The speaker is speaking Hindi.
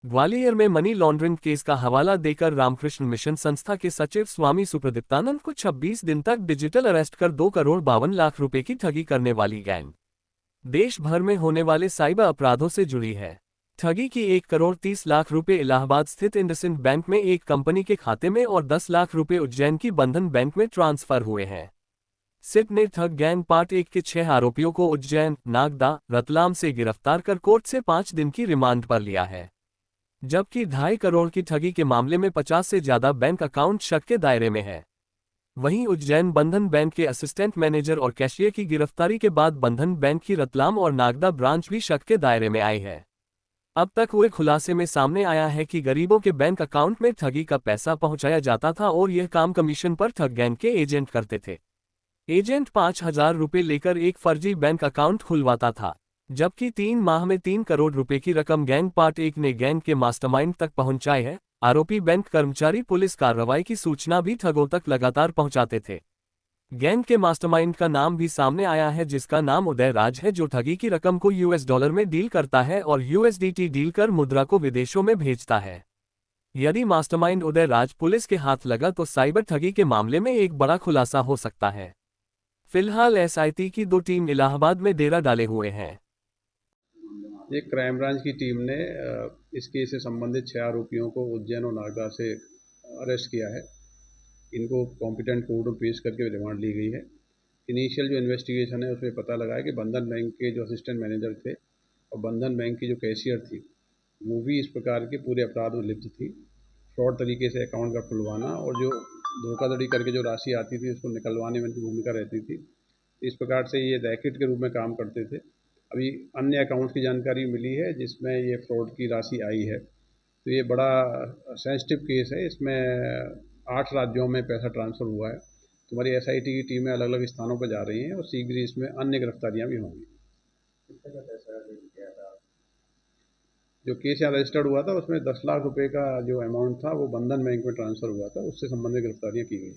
ग्वालियर में मनी लॉन्ड्रिंग केस का हवाला देकर रामकृष्ण मिशन संस्था के सचिव स्वामी सुप्रदीप्तानंद को 26 दिन तक डिजिटल अरेस्ट कर 2 करोड़ 52 लाख रुपए की ठगी करने वाली गैंग देश भर में होने वाले साइबर अपराधों से जुड़ी है। ठगी की 1 करोड़ 30 लाख रुपए इलाहाबाद स्थित इंडसइंड बैंक में एक कंपनी के खाते में और 10 लाख रुपए उज्जैन की बंधन बैंक में ट्रांसफर हुए हैं। सिट ने ठग गैंग पार्ट 1 के 6 आरोपियों को उज्जैन, नागदा, रतलाम से गिरफ्तार कर कोर्ट से 5 दिन की रिमांड पर लिया है। जबकि 2.5 करोड़ की ठगी के मामले में 50 से ज्यादा बैंक अकाउंट शक के दायरे में है। वहीं उज्जैन बंधन बैंक के असिस्टेंट मैनेजर और कैशियर की गिरफ्तारी के बाद बंधन बैंक की रतलाम और नागदा ब्रांच भी शक के दायरे में आई है। अब तक हुए खुलासे में सामने आया है कि गरीबों के बैंक अकाउंट में ठगी का पैसा पहुंचाया जाता था और यह काम कमीशन पर ठग गैंग के एजेंट करते थे। एजेंट 5,000 रुपये लेकर एक फर्जी बैंक अकाउंट खुलवाता था, जबकि 3 माह में 3 करोड़ रुपए की रकम गैंग पार्ट 1 ने गैंग के मास्टरमाइंड तक पहुंचाई है। आरोपी बैंक कर्मचारी पुलिस कार्रवाई की सूचना भी ठगों तक लगातार पहुंचाते थे। गैंग के मास्टरमाइंड का नाम भी सामने आया है, जिसका नाम उदय राज है, जो ठगी की रकम को यूएस डॉलर में डील करता है और यूएसडीटी डील कर मुद्रा को विदेशों में भेजता है। यदि मास्टरमाइंड उदय राज पुलिस के हाथ लगा तो साइबर ठगी के मामले में एक बड़ा खुलासा हो सकता है। फिलहाल एसआईटी की 2 टीम इलाहाबाद में डेरा डाले हुए हैं। एक क्राइम ब्रांच की टीम ने इस केस से संबंधित 6 आरोपियों को उज्जैन और नागदा से अरेस्ट किया है। इनको कॉम्पिटेंट कोर्ट में पेश करके रिमांड ली गई है। इनिशियल जो इन्वेस्टिगेशन है उसमें पता लगा है कि बंधन बैंक के जो असिस्टेंट मैनेजर थे और बंधन बैंक की जो कैशियर थी वो भी इस प्रकार के पूरे अपराध में लिप्त थी। फ्रॉड तरीके से अकाउंट का खुलवाना और जो धोखाधड़ी करके जो राशि आती थी उसको निकलवाने में उनकी भूमिका रहती थी। इस प्रकार से ये रैकेट के रूप में काम करते थे। अभी अन्य अकाउंट की जानकारी मिली है जिसमें ये फ्रॉड की राशि आई है। तो ये बड़ा सेंसिटिव केस है। इसमें 8 राज्यों में पैसा ट्रांसफ़र हुआ है। तुम्हारी एसआईटी की टीमें अलग अलग स्थानों पर जा रही हैं और शीघ्र ही इसमें अन्य गिरफ्तारियां भी होंगी। जो केस यहाँ रजिस्टर्ड हुआ था उसमें 10 लाख रुपए का जो अमाउंट था वो बंधन बैंक में ट्रांसफ़र हुआ था, उससे संबंधित गिरफ्तारियां की गई।